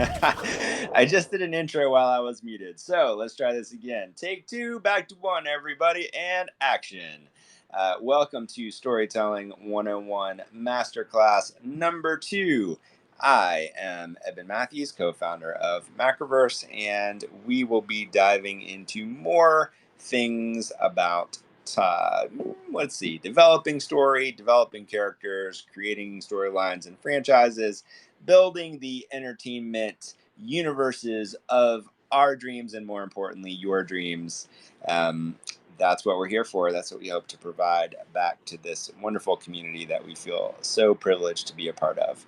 I just did an intro while I was muted. So let's try this again. Take two, back to one, everybody, and action. Welcome to Storytelling 101 Masterclass number 2. I am Eben Matthews, co founder of Macroverse, and we will be diving into more things about developing story, developing characters, creating storylines and franchises, building the entertainment universes of our dreams, and more importantly, your dreams. That's what we're here for. That's what we hope to provide back to this wonderful community that we feel so privileged to be a part of.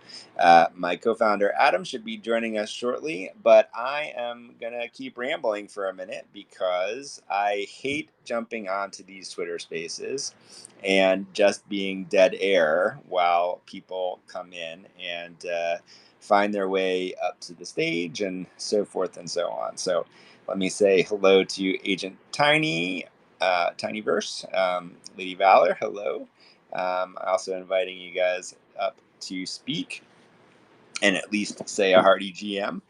My co-founder Adam should be joining us shortly, but I am gonna keep rambling for a minute because I hate jumping onto these Twitter spaces and just being dead air while people come in and find their way up to the stage and so forth and so on. So let me say hello to Agent Tiny, Tinyverse, Lady Valor, hello. Also inviting you guys up to speak and at least say a hearty GM.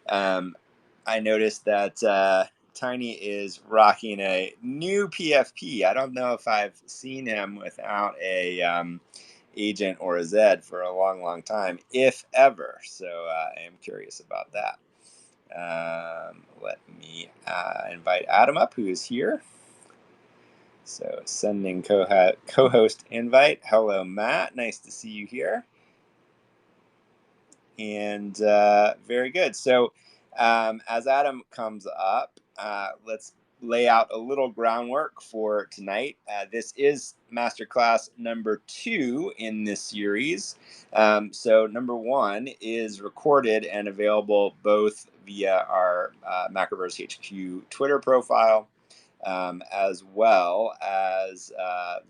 I noticed that Tiny is rocking a new PFP. I don't know if I've seen him without a agent or a Zed for a long, long time, if ever. So I am curious about that. Let me invite Adam up, who is here. So sending co-host invite. Hello, Matt. Nice to see you here. And very good. So as Adam comes up, let's lay out a little groundwork for tonight. This is masterclass number 2 in this series. So number 1 is recorded and available both via our Macroverse HQ Twitter profile, as well as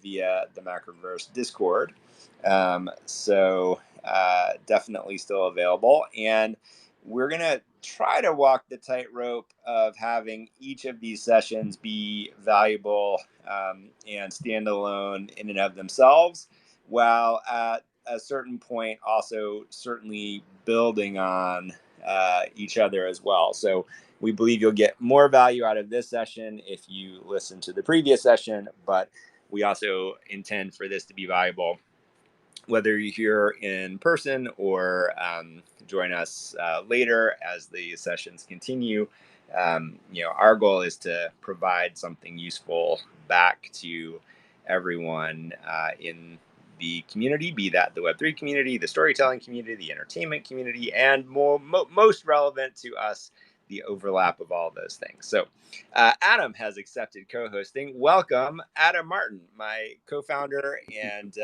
via the Macroverse Discord. So definitely still available. And we're going to try to walk the tightrope of having each of these sessions be valuable and standalone in and of themselves, while at a certain point also certainly building on each other as well. So we believe you'll get more value out of this session if you listen to the previous session, but we also intend for this to be valuable whether you're here in person or join us later as the sessions continue. Our goal is to provide something useful back to everyone in the community, be that the Web3 community, the storytelling community, the entertainment community, and most relevant to us, the overlap of all those things. So Adam has accepted co-hosting. Welcome, Adam Martin, my co-founder. And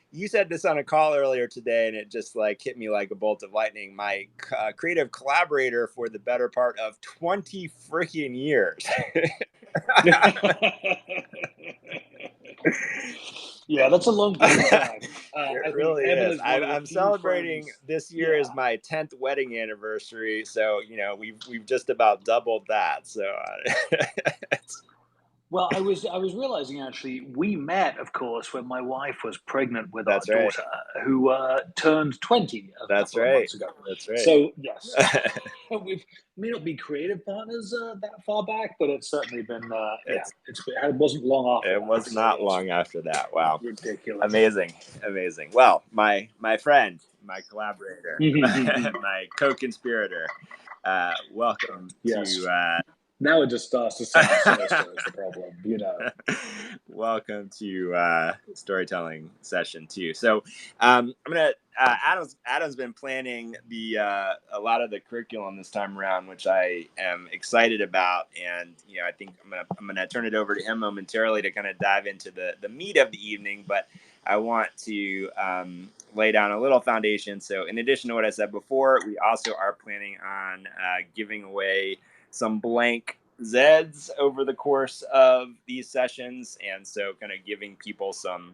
you said this on a call earlier today, and it just hit me like a bolt of lightning. My creative collaborator for the better part of 20 freaking years. Yeah, that's a long period of time. It really is. I'm celebrating this year is my 10th wedding anniversary, so we've just about doubled that. So, well, I was realizing actually we met, of course, when my wife was pregnant with That's our right. daughter, who turned 20 a couple of months ago. That's right. So yes, we may not be creative partners that far back, but it's certainly been. It wasn't long after. It was not long after that. Wow, ridiculous, amazing. Well, my friend, my collaborator, my co-conspirator. Welcome to. Now it just starts to sound sinister is the problem, Welcome to storytelling session 2. So I'm gonna Adam's been planning a lot of the curriculum this time around, which I am excited about, and I think I'm gonna turn it over to him momentarily to kind of dive into the meat of the evening, but I want to lay down a little foundation. So in addition to what I said before, we also are planning on giving away some blank Zeds over the course of these sessions, and so kind of giving people some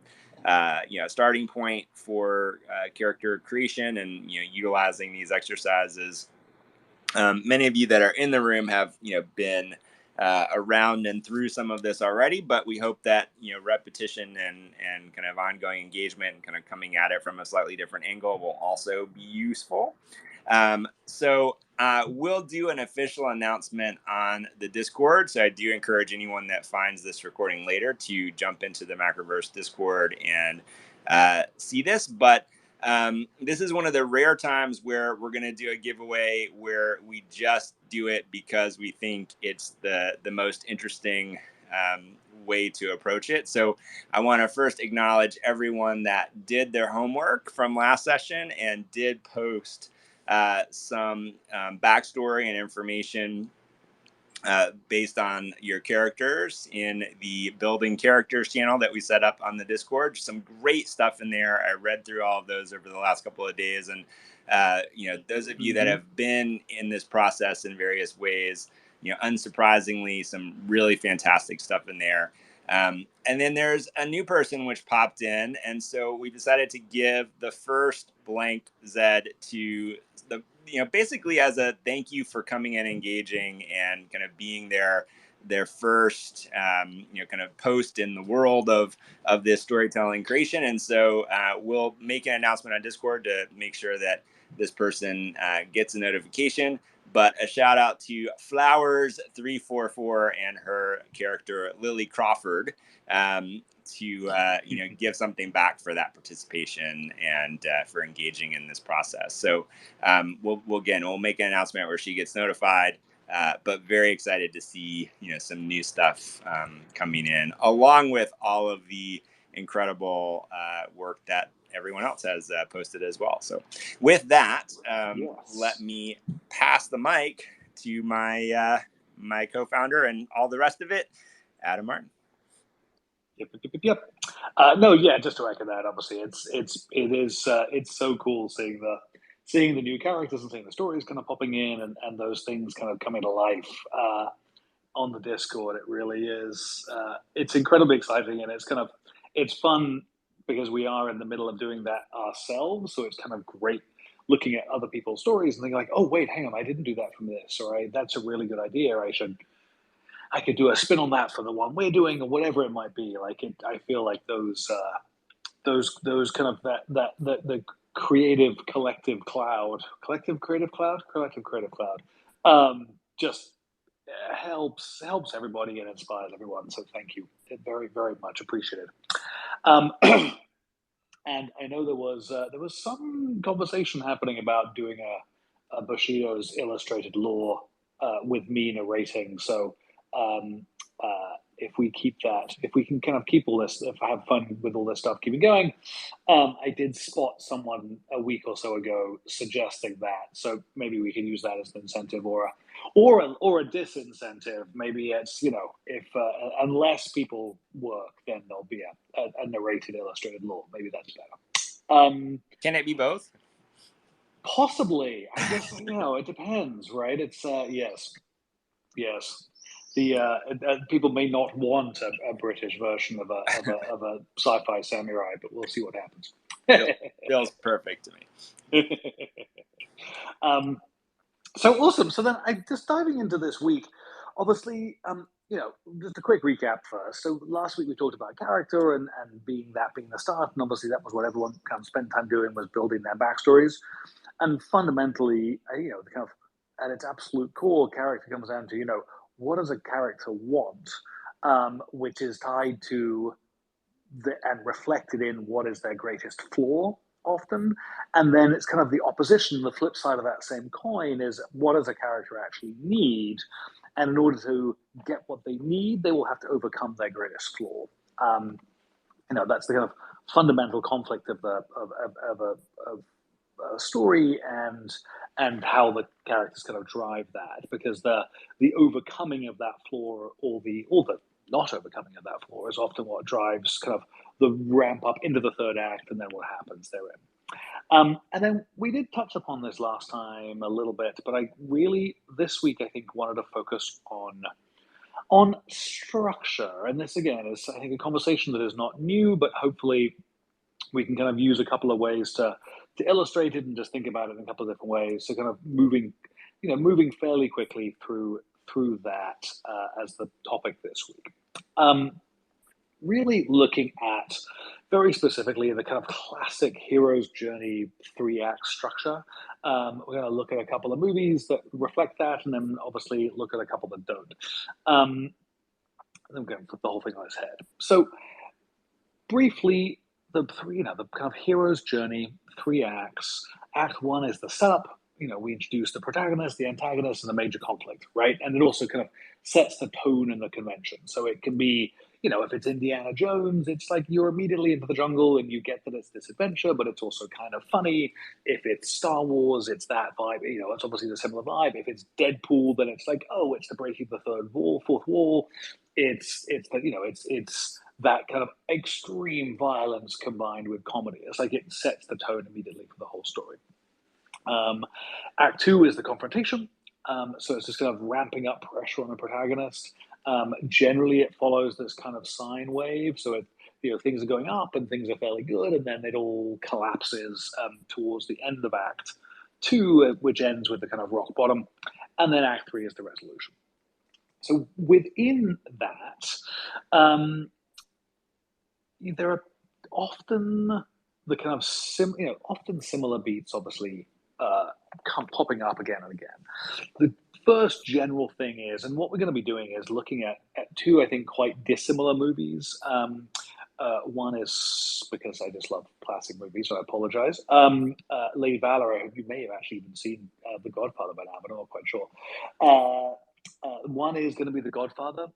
starting point for character creation and utilizing these exercises. Many of you that are in the room have been around and through some of this already, but we hope that repetition and kind of ongoing engagement and kind of coming at it from a slightly different angle will also be useful. So we'll do an official announcement on the Discord. So I do encourage anyone that finds this recording later to jump into the Macroverse Discord and see this. But this is one of the rare times where we're going to do a giveaway where we just do it because we think it's the most interesting way to approach it. So I want to first acknowledge everyone that did their homework from last session and did post some backstory and information based on your characters in the building characters channel that we set up on the Discord. Some great stuff in there. I read through all of those over the last couple of days, and those of you that have been in this process in various ways, unsurprisingly, some really fantastic stuff in there. And then there's a new person which popped in, and so we decided to give the first blank Zed to the basically as a thank you for coming and engaging and kind of being their first kind of post in the world of this storytelling creation. And so we'll make an announcement on Discord to make sure that this person gets a notification. But a shout out to Flowers344 and her character Lily Crawford to give something back for that participation and for engaging in this process. So we'll make an announcement where she gets notified. But very excited to see some new stuff coming in, along with all of the incredible work that everyone else has posted as well. So with that, let me pass the mic to my my co-founder and all the rest of it, Adam Martin. Yep. No, yeah, just to echo that, obviously it's so cool seeing the new characters and seeing the stories kind of popping in and those things kind of coming to life on the Discord. It really is. It's incredibly exciting, and it's fun because we are in the middle of doing that ourselves. So it's kind of great looking at other people's stories and thinking like, oh wait, hang on, I didn't do that from this, or that's a really good idea. I could do a spin on that for the one we're doing, or whatever it might be. I feel like those kind of the collective creative cloud, just helps everybody and inspires everyone. So thank you, very very much appreciated. And I know there was some conversation happening about doing a Bushido's illustrated lore with me narrating. So if we can kind of keep all this, if I have fun with all this stuff, keep it going. I did spot someone a week or so ago suggesting that, so maybe we can use that as an incentive or a disincentive. Maybe it's if unless people work, then there'll be a narrated illustrated lore. Maybe that's better. Can it be both? Possibly. I guess it depends, right? It's yes. The people may not want a British version of a sci-fi samurai, but we'll see what happens. Feels perfect to me. So awesome. So then, just diving into this week, obviously, just a quick recap first. So last week we talked about character and being the start, and obviously that was what everyone kind of spent time doing, was building their backstories, and fundamentally, the kind of at its absolute core, character comes down to what does a character want, which is tied to and reflected in what is their greatest flaw often. And then it's kind of the opposition, the flip side of that same coin is what does a character actually need? And in order to get what they need, they will have to overcome their greatest flaw. That's the kind of fundamental conflict of a story and how the characters kind of drive that, because the overcoming of that flaw or the not overcoming of that flaw is often what drives kind of the ramp up into the third act and then what happens therein. And then we did touch upon this last time a little bit, but I really this week I think wanted to focus on structure. And this again is, I think, a conversation that is not new, but hopefully we can kind of use a couple of ways to illustrate it and just think about it in a couple of different ways. So kind of moving fairly quickly through that as the topic this week. really looking at very specifically the kind of classic hero's journey three-act structure. We're going to look at a couple of movies that reflect that, and then obviously look at a couple that don't. Um, I'm going to put the whole thing on its head. So briefly, the kind of hero's journey, three acts. Act one is the setup. We introduce the protagonist, the antagonist, and the major conflict, right? And it also kind of sets the tone and the convention. So it can be, if it's Indiana Jones, it's like you're immediately into the jungle and you get that it's this adventure, but it's also kind of funny. If it's Star Wars, it's that vibe. It's obviously the similar vibe. If it's Deadpool, then it's like, oh, it's the breaking the fourth wall. It's that kind of extreme violence combined with comedy. It's like it sets the tone immediately for the whole story. Um, Act two is the confrontation. So it's just kind of ramping up pressure on the protagonist. Generally, it follows this kind of sine wave. So things are going up and things are fairly good, and then it all collapses towards the end of Act two, which ends with the kind of rock bottom. And then Act three is the resolution. So within that, um, there are often the kind of often similar beats, obviously, popping up again and again. The first general thing is, and what we're going to be doing is looking at two, I think, quite dissimilar movies. One is because I just love classic movies, so I apologize. Lady Valor, you may have actually even seen The Godfather by now, but I'm not quite sure. One is going to be The Godfather,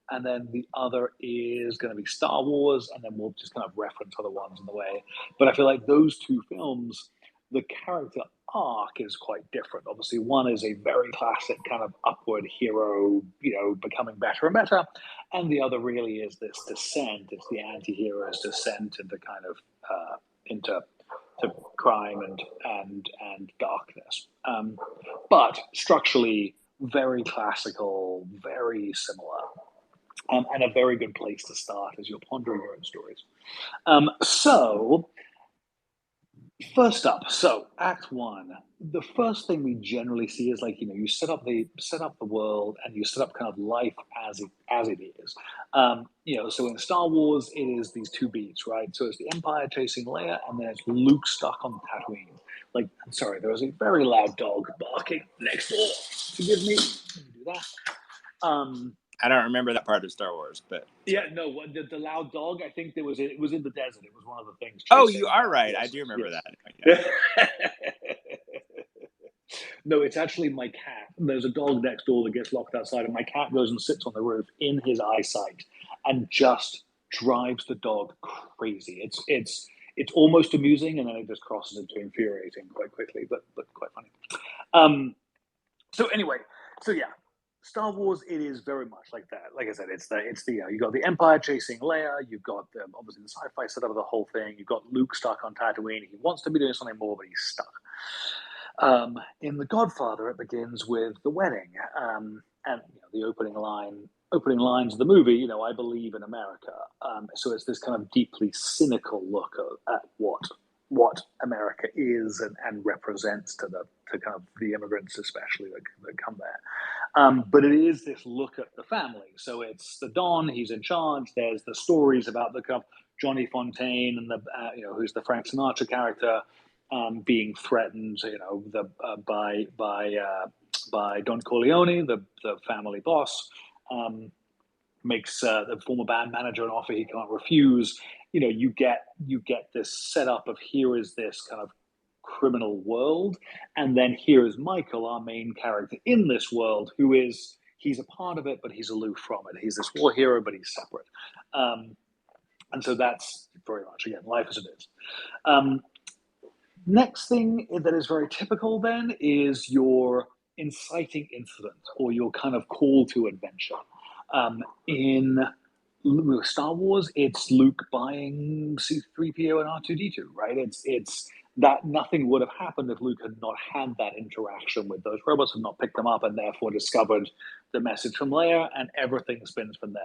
and then the other is going to be Star Wars, and then we'll just kind of reference other ones in the way. But I feel like those two films, the character arc is quite different. Obviously, one is a very classic kind of upward hero, becoming better and better, and the other really is this descent. It's the anti-hero's descent into kind of into to crime and darkness. But structurally, very classical, very similar, and a very good place to start as you're pondering your own stories. So first up, so Act One. The first thing we generally see is like you set up the world and you set up kind of life as it is. So in Star Wars, it is these two beats, right? So it's the Empire chasing Leia, and then it's Luke stuck on Tatooine. Like, I'm sorry, there was a very loud dog barking next door. Forgive me. Let me do that. I don't remember that part of Star Wars, but Yeah, no, the loud dog. I think it was in the desert. It was one of the things oh, you chasing. are right. I Yes, do remember yes. that. Yeah. No, it's actually my cat. There's a dog next door that gets locked outside, and my cat goes and sits on the roof in his eyesight and just drives the dog crazy. It's almost amusing, and then it just crosses into infuriating quite quickly, but quite funny. Um, so anyway, so yeah, Star Wars. It is very much like that. Like I said, it's the you got the Empire chasing Leia. You've got obviously the sci-fi setup of the whole thing. You've got Luke stuck on Tatooine. He wants to be doing something more, but he's stuck. In The Godfather, it begins with the wedding, and the opening lines of the movie. I believe in America. So it's this kind of deeply cynical look at what America is and represents to kind of the immigrants, especially that come there. But it is this look at the family. So it's the Don, he's in charge. There's the stories about the kind of Johnny Fontaine and the who's the Frank Sinatra character, being threatened, by Don Corleone, the family boss. Makes the former band manager an offer he can't refuse. You get this setup of here is this kind of criminal world, and then here is Michael, our main character in this world, he's a part of it, but he's aloof from it. He's this war hero, but he's separate. And so that's very much again life as it is. Next thing that is very typical then is your inciting incident or your kind of call to adventure. In Star Wars, it's Luke buying C-3PO and R2-D2, right? It's that nothing would have happened if Luke had not had that interaction with those robots, had not picked them up, and therefore discovered the message from Leia, and everything spins from there.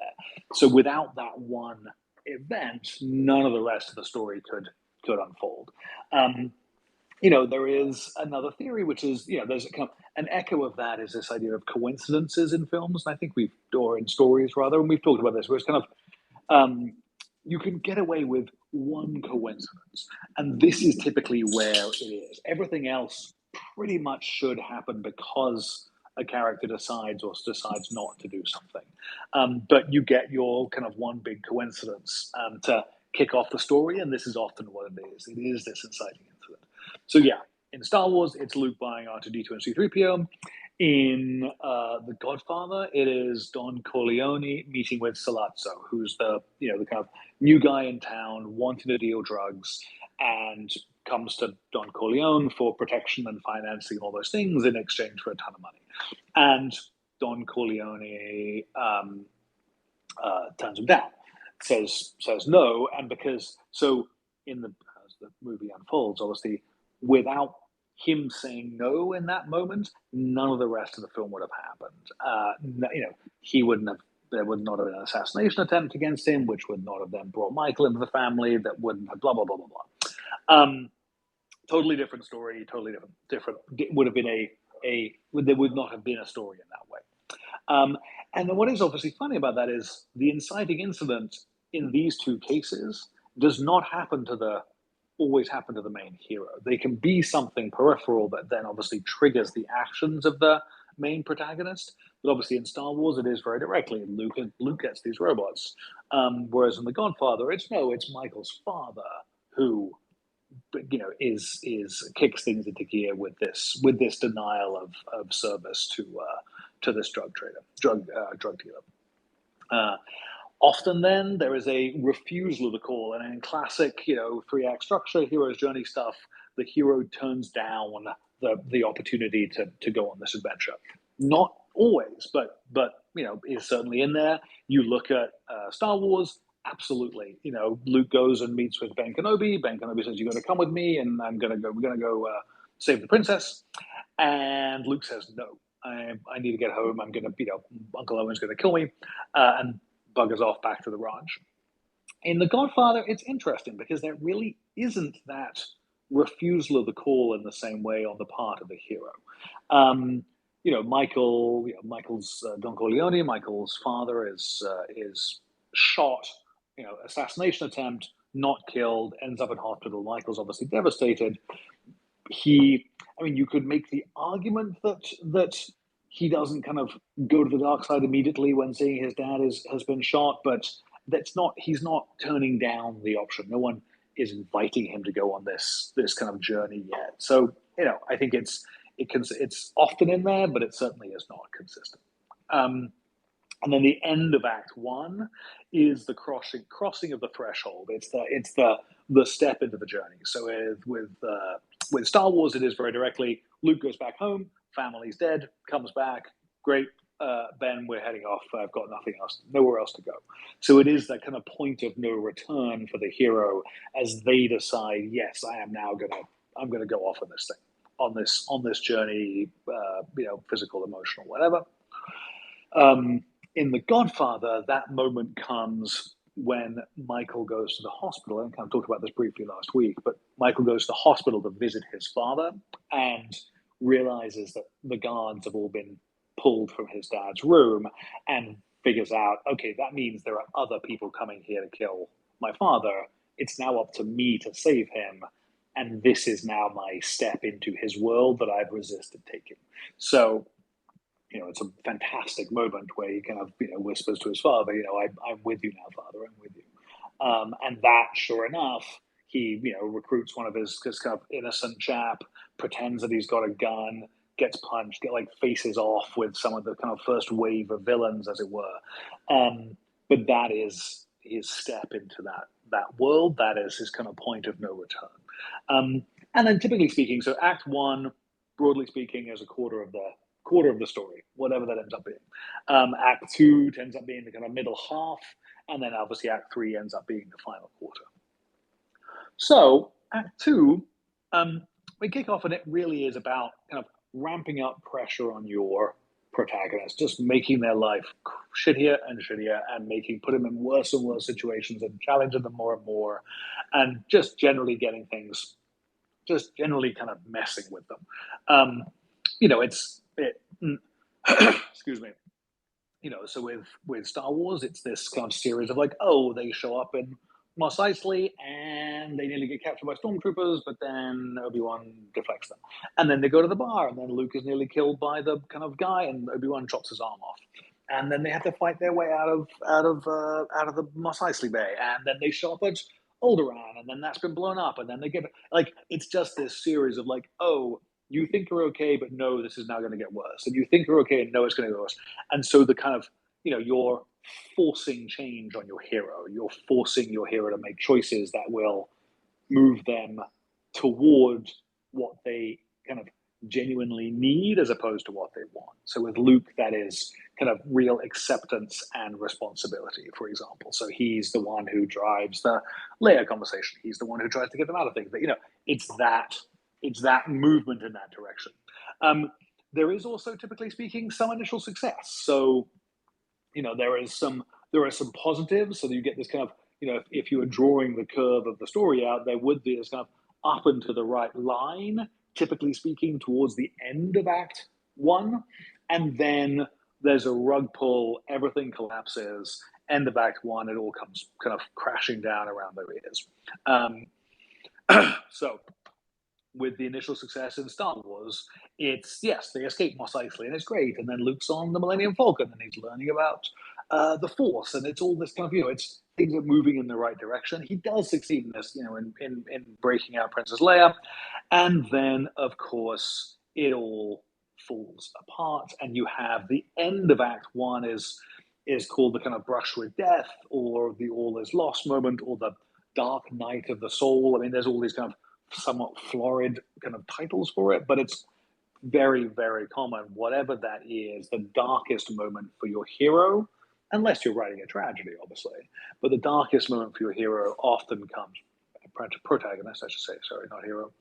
So without that one event, none of the rest of the story could unfold. There is another theory, which is, there's a kind of an echo of that is this idea of coincidences in films. And I think or in stories rather, and we've talked about this, where it's kind of um, you can get away with one coincidence. And this is typically where it is. Everything else pretty much should happen because a character decides not to do something. But you get your kind of one big coincidence to kick off the story, and this is often what it is. It is this inciting incident. So yeah, in Star Wars, it's Luke buying R2D2 and C3PO. In The Godfather, it is Don Corleone meeting with Salazzo, who's the kind of new guy in town wanting to deal drugs, and comes to Don Corleone for protection and financing all those things in exchange for a ton of money. And Don Corleone turns him down, says no, and because so in the as the movie unfolds, obviously, without him saying no in that moment, none of the rest of the film would have happened. He wouldn't have. There would not have been an assassination attempt against him, which would not have then brought Michael into the family. That wouldn't have blah blah blah blah blah. Totally different story. Totally different. It would have been there would not have been a story in that way. Um, and then what is obviously funny about that is the inciting incident in these two cases does not always happen to the main hero. They can be something peripheral that then obviously triggers the actions of the main protagonist. But obviously in Star Wars, it is very directly Luke gets these robots. Whereas in The Godfather, it's Michael's father who is kicks things into gear with this denial of service to this drug dealer. Uh, Often, then there is a refusal of the call, and in classic, three-act structure, hero's journey stuff, the hero turns down the opportunity to go on this adventure. Not always, but is certainly in there. You look at Star Wars. Absolutely, Luke goes and meets with Ben Kenobi. Ben Kenobi says, "You got to come with me, and We're gonna go save the princess." And Luke says, "No, I need to get home. I'm gonna, Uncle Owen's gonna kill me," and buggers off back to the ranch. In The Godfather, it's interesting because there really isn't that refusal of the call in the same way on the part of the hero. Um, Michael's Don Corleone. Michael's father is shot. Assassination attempt, not killed, ends up in hospital. Michael's obviously devastated. You could make the argument that he doesn't kind of go to the dark side immediately when seeing his dad has been shot, but he's not turning down the option. No one is inviting him to go on this kind of journey yet. So I think it's often in there, but it certainly is not consistent. And then the end of Act One is the crossing of the threshold. It's the step into the journey. So with Star Wars, it is very directly Luke goes back home, family's dead, comes back, great. Ben, we're heading off. I've got nowhere else to go. So it is that kind of point of no return for the hero as they decide, yes, I'm gonna go off on this thing, on this journey, physical, emotional, whatever. In The Godfather, that moment comes when Michael goes to the hospital. I kind of talked about this briefly last week, but Michael goes to the hospital to visit his father and realizes that the guards have all been pulled from his dad's room and figures out, okay, that means there are other people coming here to kill my father. It's now up to me to save him. And this is now my step into his world that I've resisted taking. So it's a fantastic moment where he kind of, whispers to his father, I'm with you now, father, I'm with you. And that, sure enough, he, recruits one of his kind of innocent chap, pretends that he's got a gun, gets punched, faces off with some of the kind of first wave of villains, as it were. But that is his step into that world. That is his kind of point of no return. And then, typically speaking, so Act One, broadly speaking, is a quarter of the story, whatever that ends up being. Act Two ends up being the kind of middle half, and then obviously Act Three ends up being the final quarter. So Act Two, we kick off, and it really is about kind of ramping up pressure on your protagonist, just making their life shittier and shittier, and put them in worse and worse situations, and challenging them more and more, and just generally getting things, just generally kind of messing with them. Excuse me. so with Star Wars, it's this kind of series of like, oh, they show up in Mos Eisley and they nearly get captured by stormtroopers, but then Obi-Wan deflects them, and then they go to the bar, and then Luke is nearly killed by the kind of guy, and Obi-Wan chops his arm off, and then they have to fight their way out of the Mos Eisley Bay, and then they show up at Alderaan, and then that's been blown up, and then they get like it's just this series of like, oh, you think you're okay, but no, this is now going to get worse, and you think you're okay, and no, it's going to get worse, and so the kind of you're forcing change on your hero. You're forcing your hero to make choices that will move them toward what they kind of genuinely need as opposed to what they want. So with Luke, that is kind of real acceptance and responsibility, for example. So he's the one who drives the Leia conversation. He's the one who tries to get them out of things. But it's that movement in that direction. There is also, typically speaking, some initial success. So there are some positives. So that you get this kind of if you were drawing the curve of the story out, there would be this kind of up and to the right line, typically speaking, towards the end of Act One, and then there's a rug pull, everything collapses. End of Act One, it all comes kind of crashing down around their ears. Um, so with the initial success in Star Wars, it's yes, they escape Mos Eisley and it's great, and then Luke's on the Millennium Falcon and he's learning about the Force, and it's all this kind of it's things are moving in the right direction. He does succeed in this, in breaking out Princess Leia, and then of course it all falls apart, and you have the end of Act One is called the kind of brush with death, or the all is lost moment, or the dark night of the soul. I mean, there's all these kind of somewhat florid kind of titles for it, but it's very, very common. Whatever that is, the darkest moment for your hero, unless you're writing a tragedy, obviously, but the darkest moment for your hero often comes, protagonist, I should say, sorry, not hero,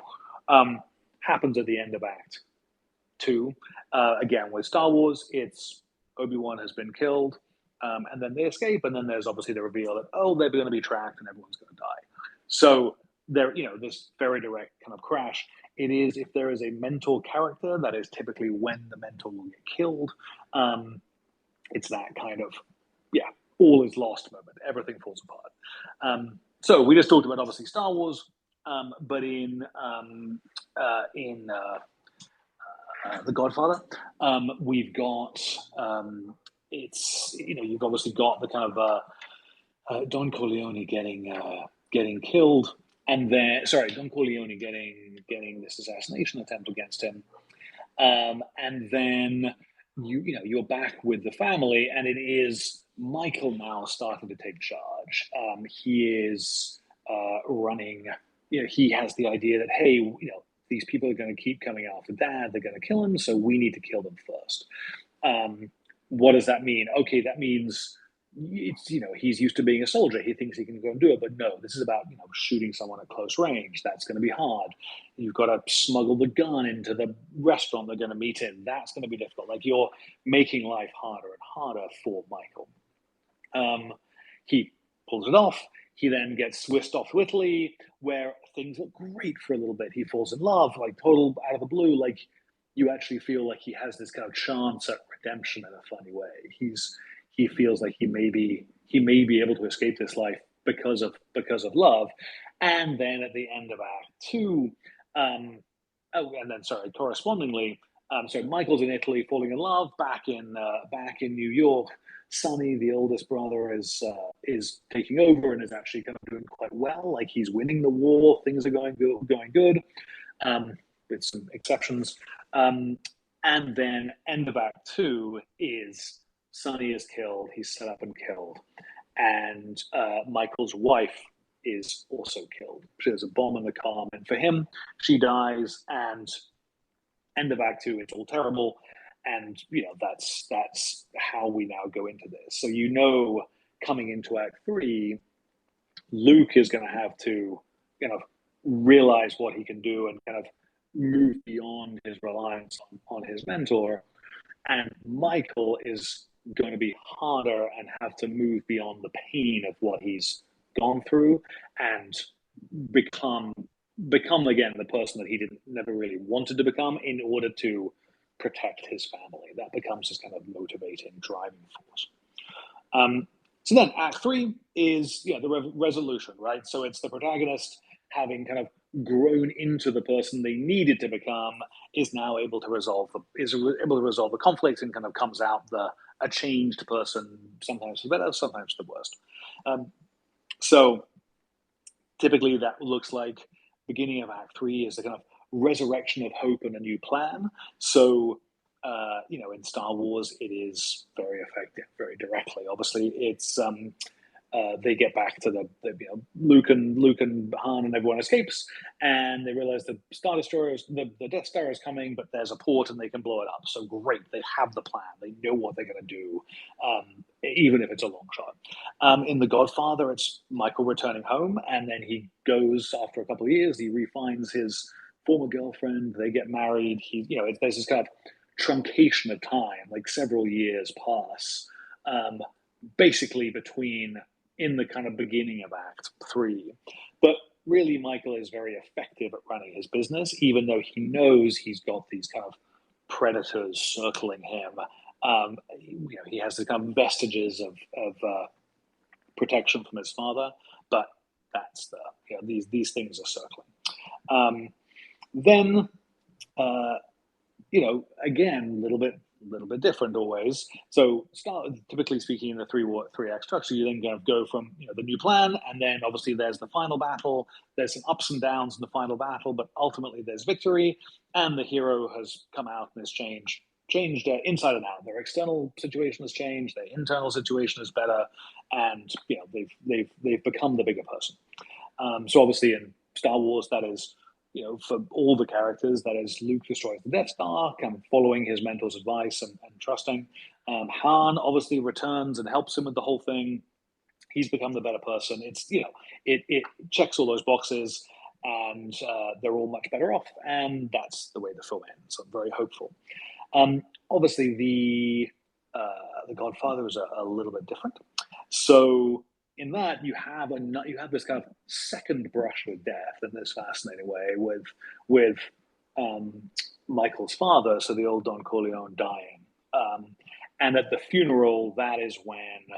happens at the end of Act Two. Again, with Star Wars, it's Obi-Wan has been killed, and then they escape, and then there's obviously the reveal that, oh, they're going to be tracked and everyone's going to die. So there, this very direct kind of crash. It is if there is a mentor character, that is typically when the mentor will get killed. It's that kind of all is lost moment. Everything falls apart. So we just talked about obviously Star Wars, but in The Godfather, we've got it's you've obviously got the kind of Don Corleone getting killed, and then Don Corleone getting this assassination attempt against him, and then you're back with the family, and it is Michael now starting to take charge. He is running. He has the idea that hey, these people are going to keep coming after Dad. They're going to kill him, so we need to kill them first. What does that mean? Okay, that means it's he's used to being a soldier. He thinks he can go and do it, but no, this is about shooting someone at close range. That's going to be hard. You've got to smuggle the gun into the restaurant they're going to meet in. That's going to be difficult. Like you're making life harder and harder for Michael. He pulls it off. He then gets whisked off to Italy, where things look great for a little bit. He falls in love, like total out of the blue. Like you actually feel like he has this kind of chance at redemption in a funny way. He feels like he may be able to escape this life because of love. And then at the end of Act Two, correspondingly, so Michael's in Italy, falling in love. Back in New York, Sonny, the oldest brother, is taking over and is actually kind of doing quite well. Like he's winning the war, things are going good, with some exceptions. And then end of Act Two is Sonny is killed. He's set up and killed, and Michael's wife is also killed. There's a bomb in the car, and for him, she dies. And end of Act Two, it's all terrible, and that's how we now go into this. So coming into Act Three, Luke is going to have to kind of realize what he can do and kind of move beyond his reliance on his mentor, and Michael is going to be harder and have to move beyond the pain of what he's gone through and become again the person that he never really wanted to become in order to protect his family. That becomes his kind of motivating driving force. So then Act Three is the resolution, right? So it's the protagonist having kind of grown into the person they needed to become is now able to able to resolve the conflict and kind of comes out a changed person, sometimes for better, sometimes for the worst. Um, so typically that looks like beginning of Act Three is the kind of resurrection of hope and a new plan. So in Star Wars, it is very effective, very directly. Obviously, it's they get back to Luke and Han and everyone escapes, and they realize the Death Star is coming, but there's a port and they can blow it up. So great, they have the plan. They know what they're going to do, even if it's a long shot. In The Godfather, it's Michael returning home, and then he goes after a couple of years. He refines his former girlfriend. They get married. There's this kind of truncation of time, like several years pass, basically between in the kind of beginning of Act Three. But really, Michael is very effective at running his business, even though he knows he's got these kind of predators circling him. He has the kind of vestiges of protection from his father, but that's these things are circling. Then again, a little bit different always. So, typically speaking, in the three act structure, you then kind of go from the new plan, and then obviously there's the final battle. There's some ups and downs in the final battle, but ultimately there's victory, and the hero has come out and has changed inside and out. Their external situation has changed, their internal situation is better, and they've become the bigger person. So obviously in Star Wars, that is for all the characters, that is Luke destroys the Death Star, kind of following his mentor's advice and trusting. Han obviously returns and helps him with the whole thing. He's become the better person. It checks all those boxes, and they're all much better off. And that's the way the film ends. So I'm very hopeful. Obviously, the Godfather is a little bit different. So in that you have this kind of second brush with death in this fascinating way with Michael's father, so the old Don Corleone dying, and at the funeral, that is when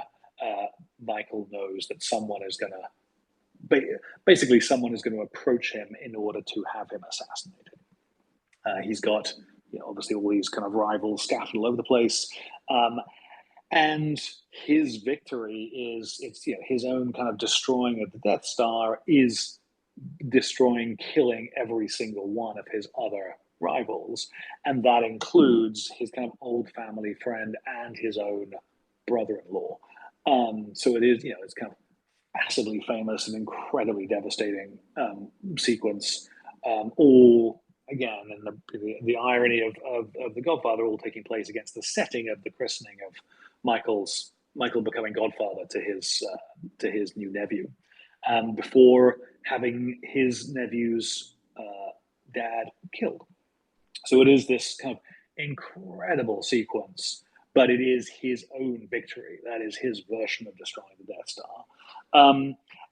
Michael knows that someone is going to approach him in order to have him assassinated. He's got obviously all these kind of rivals scattered all over the place. And his victory is his own kind of destroying of the Death Star is killing every single one of his other rivals, and that includes his kind of old family friend and his own brother-in-law. So it is it's kind of massively famous and incredibly devastating sequence. All again, and the irony of the Godfather, all taking place against the setting of the christening of Michael becoming godfather to his new nephew, before having his nephew's dad killed. So it is this kind of incredible sequence, but it is his own victory. That is his version of destroying the Death Star.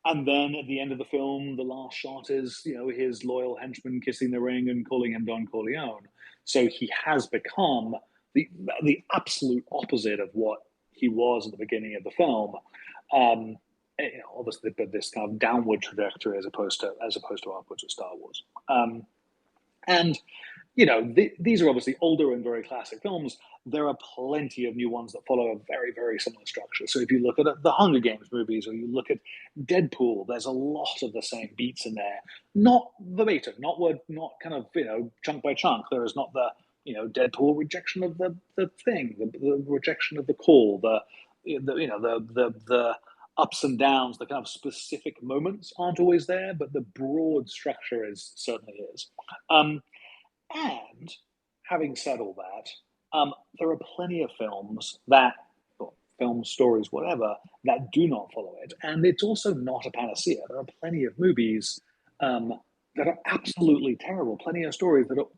And then at the end of the film, the last shot is his loyal henchman kissing the ring and calling him Don Corleone. So he has become the absolute opposite of what he was at the beginning of the film. Obviously, but this kind of downward trajectory as opposed to upwards with Star Wars. And these are obviously older and very classic films. There are plenty of new ones that follow a very, very similar structure. So if you look at the Hunger Games movies, or you look at Deadpool, there's a lot of the same beats in there. Not verbatim, not kind of chunk by chunk. There is not the Deadpool rejection of the thing, the rejection of the call, the ups and downs, the kind of specific moments aren't always there, but the broad structure certainly is. And having said all that, there are plenty of films film stories, whatever, that do not follow it. And it's also not a panacea. There are plenty of movies that are absolutely terrible, plenty of stories that are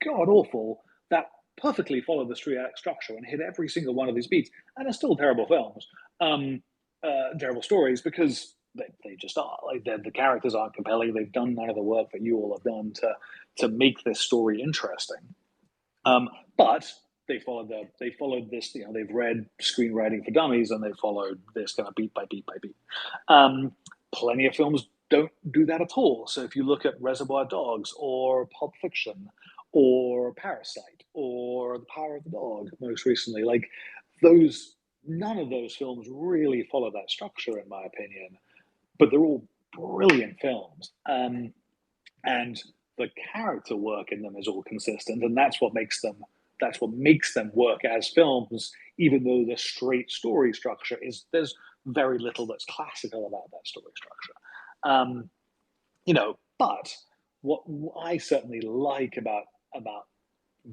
god awful, that perfectly follow the three-act structure and hit every single one of these beats, and are still terrible films, terrible stories, because they just are. Like, the characters aren't compelling. They've done none of the work that you all have done to make this story interesting. But they followed this. They've read Screenwriting for Dummies, and they followed this kind of beat by beat by beat. Um, Plenty of films don't do that at all. So if you look at Reservoir Dogs or Pulp Fiction or Parasite or The Power of the Dog, most recently, like those, none of those films really follow that structure, in my opinion. But they're all brilliant films. And the character work in them is all consistent, and that's what makes them work as films, even though the straight story structure is there's very little that's classical about that story structure. um, but what I certainly like about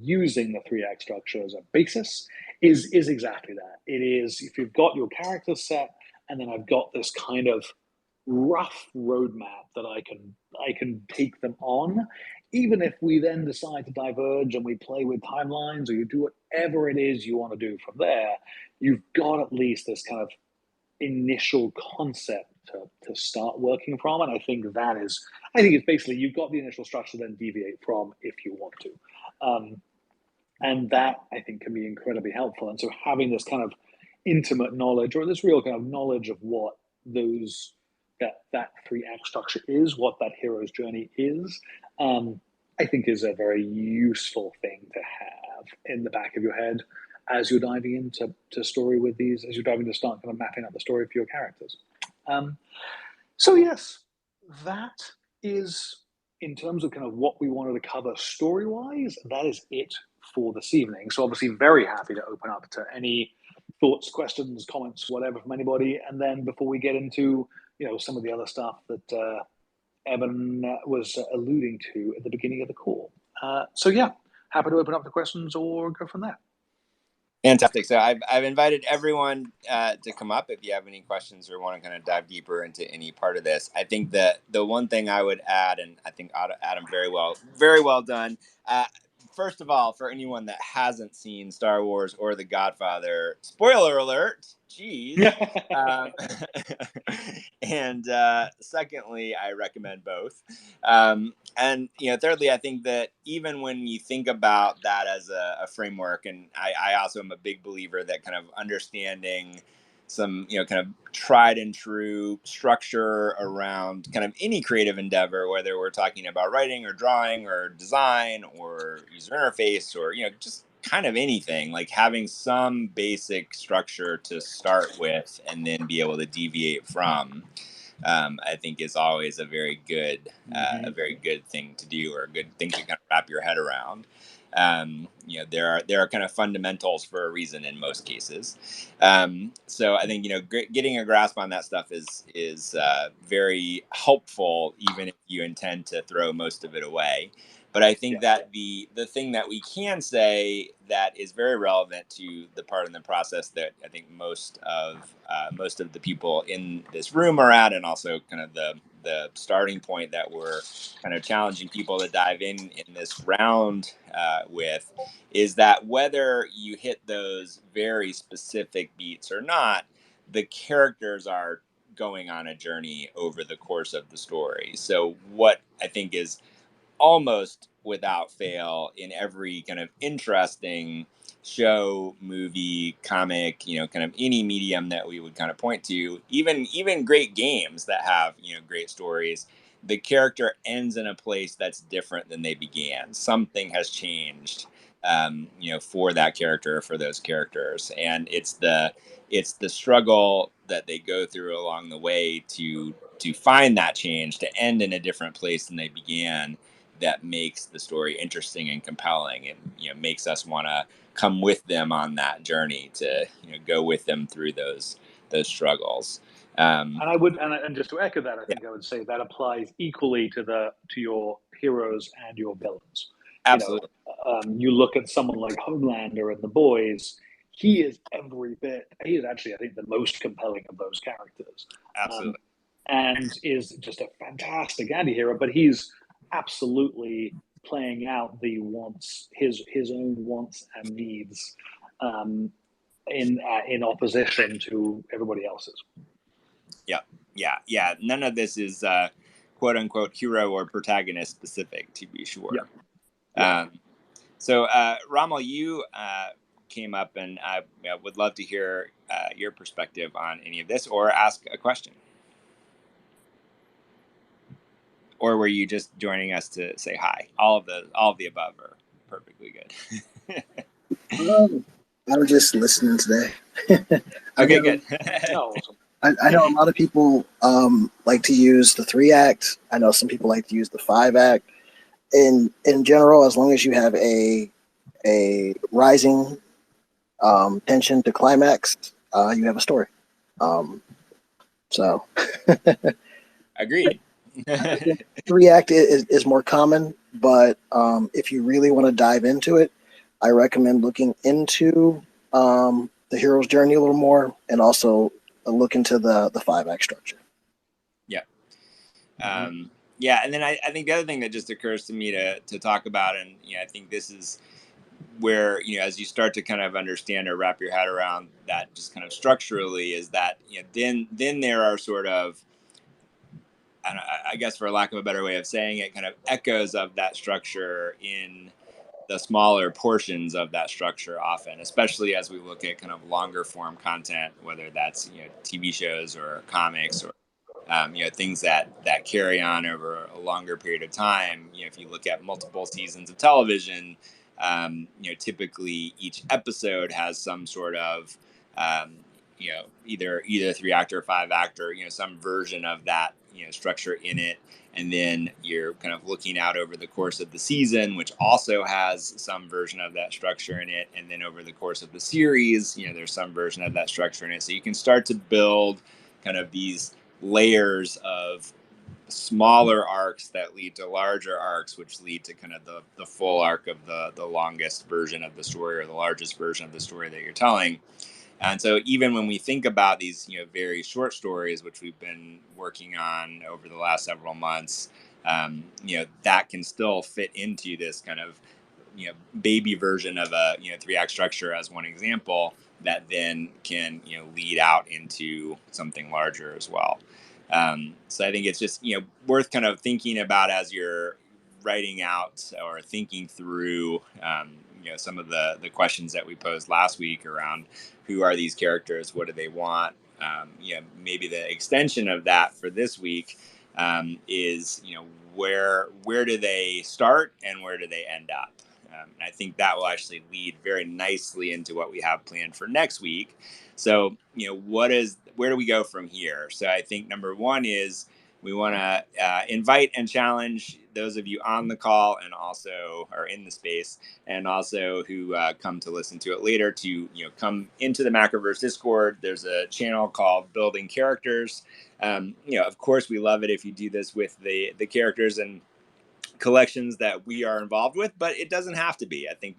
using the three act structure as a basis is exactly that. It is, if you've got your character set, and then I've got this kind of rough roadmap that I can take them on. Even if we then decide to diverge and we play with timelines, or you do whatever it is you want to do from there, you've got at least this kind of initial concept to start working from. And I think it's basically you've got the initial structure, then deviate from if you want to. Um, and that I think can be incredibly helpful. And so having this kind of intimate knowledge, or this real kind of knowledge of what those that three act structure is, what that hero's journey is, I think is a very useful thing to have in the back of your head as you're diving into story with these, as you're diving to start kind of mapping out the story for your characters. Um, so yes, that is, in terms of kind of what we wanted to cover story wise, that is it for this evening. So obviously, very happy to open up to any thoughts, questions, comments, whatever from anybody. And then before we get into some of the other stuff that Evan was alluding to at the beginning of the call. So yeah, happy to open up the questions or go from there. Fantastic. So I've invited everyone to come up if you have any questions or want to kind of dive deeper into any part of this. I think that the one thing I would add, and I think Adam, very well done. First of all, for anyone that hasn't seen Star Wars or The Godfather, spoiler alert, geez. Um, and secondly, I recommend both. And thirdly, I think that even when you think about that as a framework, and I also am a big believer that kind of understanding some kind of tried and true structure around kind of any creative endeavor, whether we're talking about writing or drawing or design or user interface or just kind of anything, like having some basic structure to start with and then be able to deviate from, I think is always a very good thing to do, or a good thing to kind of wrap your head around. There are kind of fundamentals for a reason in most cases. So I think getting a grasp on that stuff is very helpful, even if you intend to throw most of it away. But I think that the thing that we can say that is very relevant to the part in the process that I think most of the people in this room are at, and also kind of the starting point that we're kind of challenging people to dive in this round with, is that whether you hit those very specific beats or not, the characters are going on a journey over the course of the story. So what I think is almost without fail in every kind of interesting show, movie, comic, kind of any medium that we would kind of point to, even great games that have, great stories, the character ends in a place that's different than they began. Something has changed, for that character, for those characters. And it's the struggle that they go through along the way to find that change, to end in a different place than they began, that makes the story interesting and compelling, and makes us want to come with them on that journey, to go with them through those struggles. And and just to echo that, I Yeah, think I would say that applies equally to your heroes and your villains. You know, absolutely, you look at someone like Homelander in The Boys. He is every bit. He is actually, I think, the most compelling of those characters, um, absolutely. and is just a fantastic anti-hero. But he's absolutely playing out the wants, his own wants and needs, um, in opposition to everybody else's. Yeah, yeah. None of this is quote unquote hero or protagonist specific, to be Yeah, sure. yeah. Um, So, Rommel, you came up, and I would love to hear your perspective on any of this, or ask a question. Or were you just joining us to say hi? All of the above are perfectly good. I was just listening today. I Okay, know good. Oh, awesome. I know a lot of people like to use the 3 act. I know some people like to use the 5 act. In general, as long as you have a rising tension to climax, you have a story. Um, so Agreed. 3 act is more common, but if you really want to dive into it, I recommend looking into the hero's journey a little more, and also look into the 5 act structure. Yeah. Hmm. Yeah, and then I think the other thing that just occurs to me to talk about, and I think this is where, as you start to kind of understand or wrap your head around that, just kind of structurally, is that then there are sort of, I guess for lack of a better way of saying it, kind of echoes of that structure in the smaller portions of that structure often, especially as we look at kind of longer form content, whether that's TV shows or comics, or things that carry on over a longer period of time. If you look at multiple seasons of television, typically each episode has some sort of either 3 act or 5 act, or some version of that structure in it. And then you're kind of looking out over the course of the season, which also has some version of that structure in it. And then over the course of the series, there's some version of that structure in it. So you can start to build kind of these layers of smaller arcs that lead to larger arcs, which lead to kind of the full arc of the longest version of the story, or the largest version of the story that you're telling. And so even when we think about these, very short stories, which we've been working on over the last several months, that can still fit into this kind of, baby version of a, 3 act structure, as one example, that then can, lead out into something larger as well. So I think it's just, worth kind of thinking about as you're writing out or thinking through, some of the questions that we posed last week around who are these characters, what do they want. Maybe the extension of that for this week is, where do they start and where do they end up. And I think that will actually lead very nicely into what we have planned for next week. So, where do we go from here? So I think number one is we want to invite and challenge those of you on the call, and also are in the space, and also who come to listen to it later, to come into the Macroverse Discord. There's a channel called Building Characters. Of course, we love it if you do this with the characters and collections that we are involved with, but it doesn't have to be. I think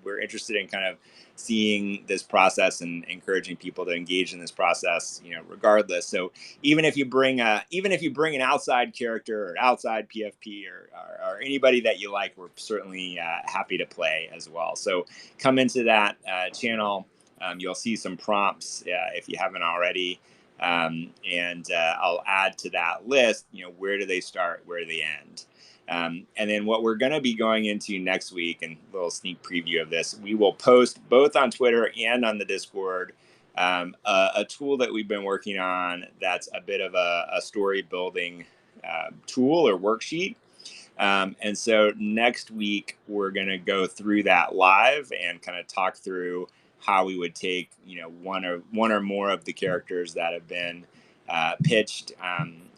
we're interested in kind of seeing this process and encouraging people to engage in this process, regardless. So even if you bring an outside character or an outside PFP, or anybody that you like, we're certainly happy to play as well. So come into that channel. You'll see some prompts if you haven't already. And I'll add to that list, where do they start, where do they end. And then what we're going to be going into next week, and a little sneak preview of this, we will post both on Twitter and on the Discord a tool that we've been working on that's a bit of a story building tool or worksheet. And so next week, we're going to go through that live and kind of talk through how we would take, one or more of the characters that have been pitched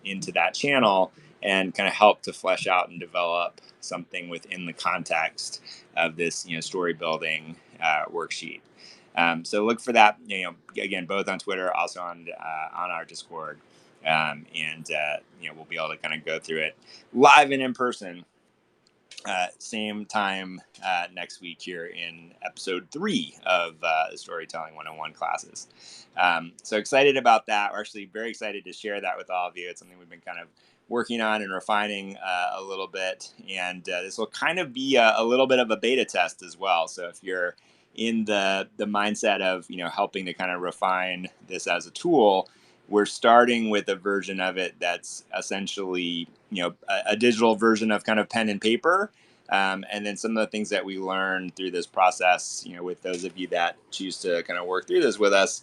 into that channel, and kind of help to flesh out and develop something within the context of this, story building worksheet. So look for that, again, both on Twitter, also on our Discord. And we'll be able to kind of go through it live and in person, same time next week here in episode 3 of the Storytelling 101 classes. So excited about that. We're actually very excited to share that with all of you. It's something we've been kind of working on and refining a little bit. And this will kind of be a little bit of a beta test as well. So if you're in the mindset of, helping to kind of refine this as a tool, we're starting with a version of it that's essentially, a digital version of kind of pen and paper. And then some of the things that we learned through this process, with those of you that choose to kind of work through this with us,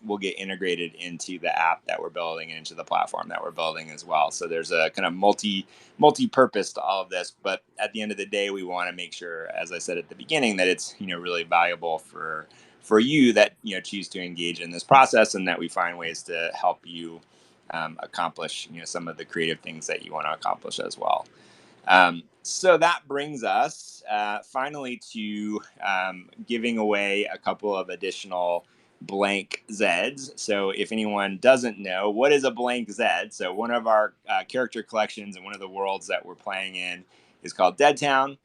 will get integrated into the app that we're building and into the platform that we're building as well. So there's a kind of multi-purpose to all of this. But at the end of the day, we want to make sure, as I said at the beginning, that it's really valuable for you that choose to engage in this process, and that we find ways to help you accomplish some of the creative things that you want to accomplish as well. So that brings us finally to giving away a couple of additional blank Zeds. So if anyone doesn't know, what is a blank Zed? So one of our character collections and one of the worlds that we're playing in is called Dead Town.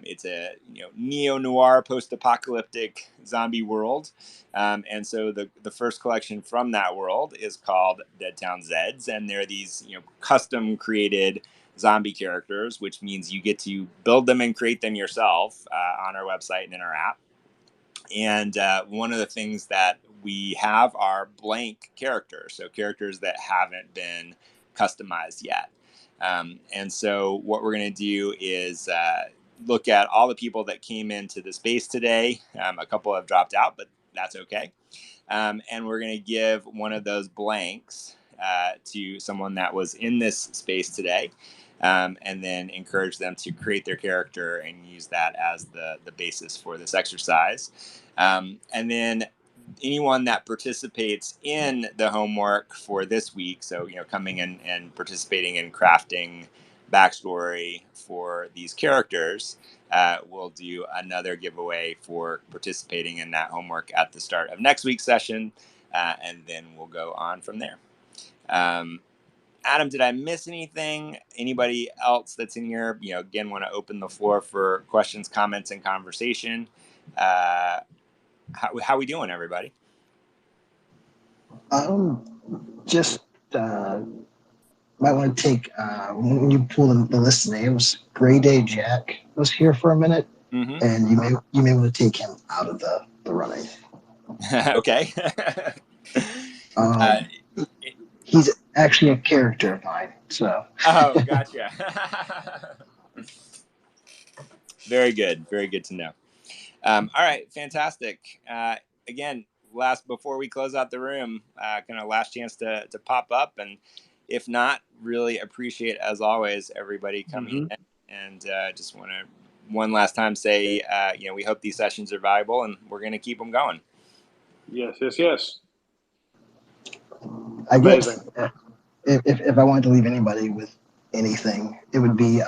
It's a neo-noir post-apocalyptic zombie world. And so the first collection from that world is called Dead Town Zeds. And they're these custom created zombie characters, which means you get to build them and create them yourself on our website and in our app. And one of the things that we have are blank characters, so characters that haven't been customized yet. And so what we're going to do is look at all the people that came into the space today. A couple have dropped out, but that's okay. And we're going to give one of those blanks to someone that was in this space today. And then encourage them to create their character and use that as the basis for this exercise. And then anyone that participates in the homework for this week, so coming in and participating in crafting backstory for these characters, we'll do another giveaway for participating in that homework at the start of next week's session, and then we'll go on from there. Adam, did I miss anything? Anybody else that's in here? Again, want to open the floor for questions, comments, and conversation. How we doing, everybody? Just might want to take when you pull the list of names. Gray Day Jack was here for a minute, and you may want to take him out of the running. Okay. He's actually a character of mine. So. Oh, gotcha. Very good. Very good to know. All right, fantastic. Again, before we close out the room, kind of last chance to pop up, and if not, really appreciate as always everybody coming in, and just want to one last time say, we hope these sessions are valuable, and we're going to keep them going. Yes. Amazing. If I wanted to leave anybody with anything, it would be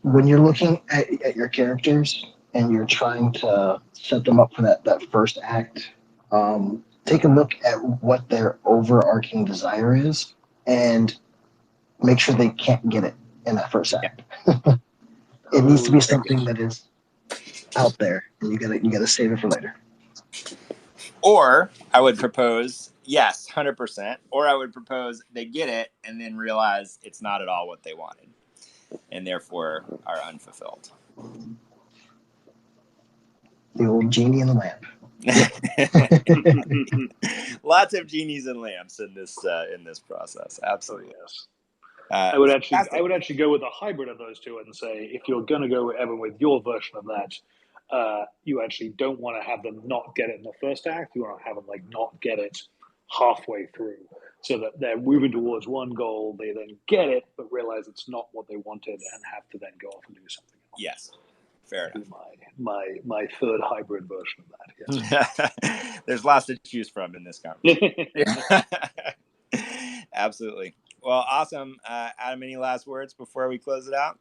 when you're looking at your characters and you're trying to set them up for that first act, take a look at what their overarching desire is and make sure they can't get it in that first act. It needs to be something that is out there, and you gotta save it for later. Or I would propose, yes, 100%. Or I would propose they get it and then realize it's not at all what they wanted, and therefore are unfulfilled. The old genie in the lamp. Lots of genies and lamps in this process. Absolutely. Oh, yes. I would actually go with a hybrid of those two and say, if you're going to go ever with your version of that, you actually don't want to have them not get it in the first act. You want to have them not get it halfway through, so that they're moving towards one goal. They then get it, but realize it's not what they wanted, and have to then go off and do something else. Yes, fair enough. My third hybrid version of that. Yes. There's lots to choose from in this conversation. Absolutely. Well, awesome. Adam, any last words before we close it out?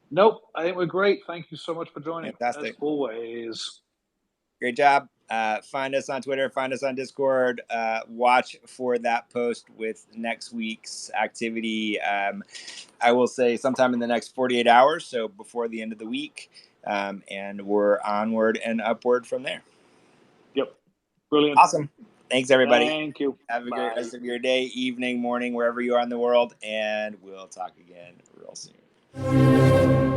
Nope. I think we're great. Thank you so much for joining. Fantastic. As always. Great job. Find us on Twitter. Find us on Discord. Watch for that post with next week's activity. I will say sometime in the next 48 hours, so before the end of the week. And we're onward and upward from there. Yep. Brilliant. Awesome. Thanks, everybody. Thank you. Have a great rest of your day, evening, morning, wherever you are in the world, and we'll talk again real soon.